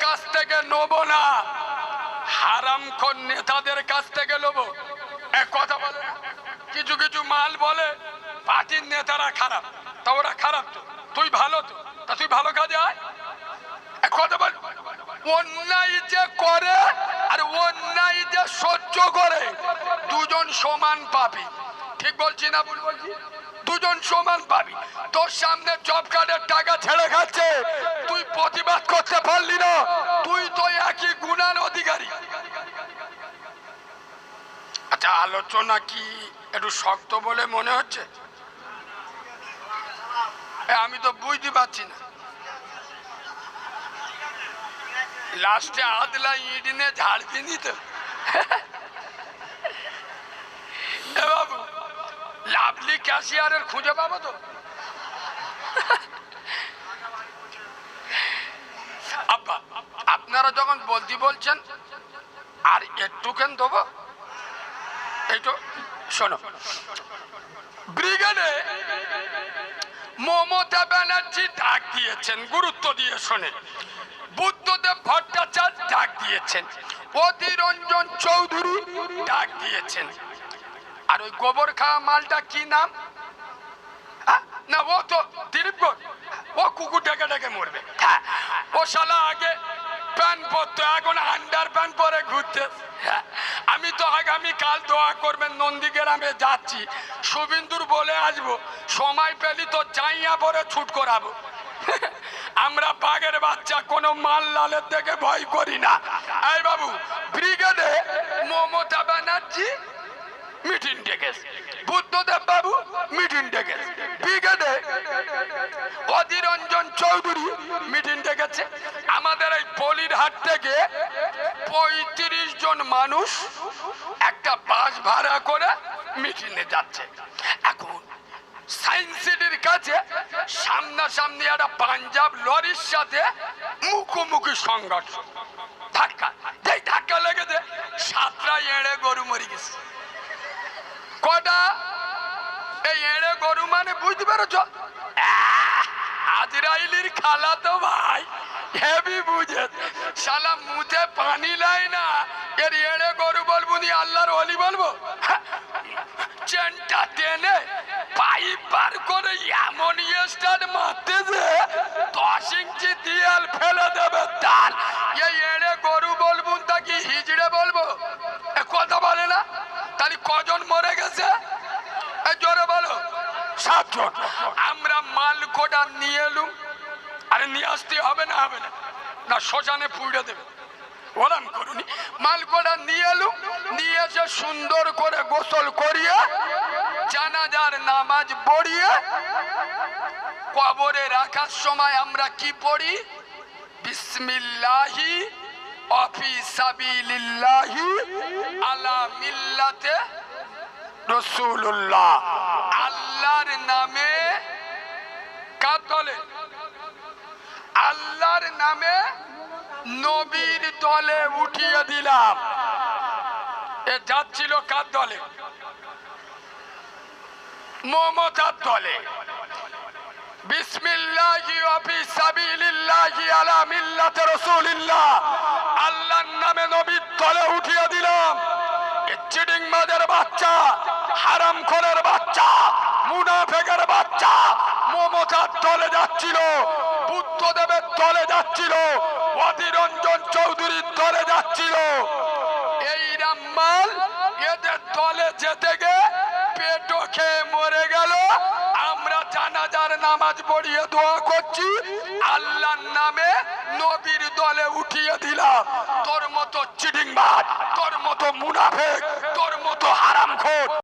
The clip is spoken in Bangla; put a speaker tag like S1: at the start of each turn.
S1: কাছ থেকে নেবো না, হারামখোর নেতাদের কাছ থেকে নেবো। এক কথা বলে না, কিছু কিছু মাল বলে পার্টির নেতারা খারাপ, তা ওরা খারাপ তো, তুই ভালো তো, তা তুই ভালো কাজে আয়। এক কথা বল, অন্যায় যে করে আর অন্যায় যে সহ্য করে দুজন সমান পাবি। ঠিক বলছি না ভুল বলছি? দুজন সমান পাবি। তোর সামনে জব কার্ডের টাকা ছেড়ে খাচ্ছে, তুই প্রতিবাদ করতে পারলি না, তুই তো একই গুনার অধিকারী। আচ্ছা, আলোচনা কি একটু শক্ত বলে মনে হচ্ছে? আমি তো বুঝতে পারছি না। লাস্টে আদলা ইট নিয়ে ঝাড় দিনি তো। বাবু, লাভলি ক্যাশিয়ারের খুঁজে পাবো তো? আব্বা, আপনারা যখন বলছেন আর একটুখান দেবো, এইটো শোনো। ব্রিগেডে মমতা ব্যানার্জি ডাক দিয়েছেন, গুরুত্ব দিয়ে শোনে। বুদ্ধদেব ভট্টাচার্য ডাক দিয়েছেন, অধীর রঞ্জন চৌধুরী ডাক দিয়েছেন। আর ওই গোবর খাওয়া মালটা কি নাম? না, ও তো দিলীপগড়, ও কুকুর ডেকে ডেকে মরবে। ও শালা আগে প্যান্ট পরতো, এখন আন্ডার প্যান্ট পরে ঘুরতে। আমি তো আগামী কাল দোয়া করবেন, নন্দীগ্রামে যাচ্ছি, শুভিন্দুর বলে আসবো, সময় পেলি তো চাইয়া পরে ছুট করাবো। আমরা বাঘের বাচ্চা, কোনো মাল লালের থেকে ভয় করি না। এই বাবু, ব্রিগেডে মমতা ব্যানার্জি মিটিং ডেকেছে, বুদ্ধদেব বাবু মিটিং ডেকেছে, ব্রিগেডে অধীর রঞ্জন চৌধুরী মিটিং ডেকেছে। আমাদের এই পলিরহাট থেকে ৩৫ জন মানুষ একটা বাস ভাড়া করে মিটিংয়ে যাচ্ছে। এখন সায়েন্স সিটির কাছে সামনাসামনি একটা পাঞ্জাব লরির সাথে মুখোমুখি সংঘর্ষ, ধাক্কা। যেই ধাক্কা লেগেছে, ৭টা এড়ে গরু মরে গেছে। কটা? এই এড়ে গরু মানে বুঝতে পেরেছ? আজরাইলির খালা তো ভাই হেভি বুঝে, শালা মুখে পানি লাই না, এর এড়ে গরু বলবো নি আল্লাহর ওলি বলবো? চেনটা টেনে পাইপ বার করে এমন স্টার্ট মারতেছে 10 ইঞ্চি দেয়াল ফেলে দেবে তার। এই এড়ে গরু বলবো তাকে হিজড়ে বলবো? কথা বলে না। তাহলে কজন মরে গেছে? জোরে বলো। 7 জন। আমরা মাল কোটা নিয়ে এলুম। আরে নিয়ে আসতে হবে না, হবে না, না শ্মশানে পুড়ে দেবে, ওরাম করুনি। মাল কোটা নিয়ে এলুম, নিয়ে এসে সুন্দর করে গোসল করিয়ে জানাজার নামাজ পড়িয়ে কবরে রাখার সময় আমরা কি পড়ি? বিসমিল্লাহি ওয়াফি সাবিলিল্লাহি আলা মিল্লাতে রাসূলুল্লাহ। আল্লাহর নামে, কার দলে? আল্লাহর নামে নবীর দলে উঠিয়ে দিলাম। এ যাচ্ছিল কার দলে? মমতার দলে। বিসমিল্লাহি ওয়া ফি সাবিলিল্লাহি আলা মিল্লাতি রাসূলিল্লাহ, আল্লাহর নামে নবীর দলে উঠিয়ে দিলাম। এ চিটিংবাজের বাচ্চা, হারামখোরের বাচ্চা, মুনাফিকের বাচ্চা মমতার দলে যাচ্ছিল, বুদ্ধদেবের দলে যাচ্ছিল, অধীর রঞ্জন চৌধুরীর দলে যাচ্ছিল। এই রামমাল এদের দলে যেতে গে পেটো খেয়ে মরে গেল। আমরা জানাজার নামাজ পড়িয়ে দোয়া করছি, আল্লাহর নামে নবীর দলে উঠিয়ে দিলাম। তোর মতো চিটিংবাজ, তোর মতো মুনাফিক, তোর মতো হারামখোর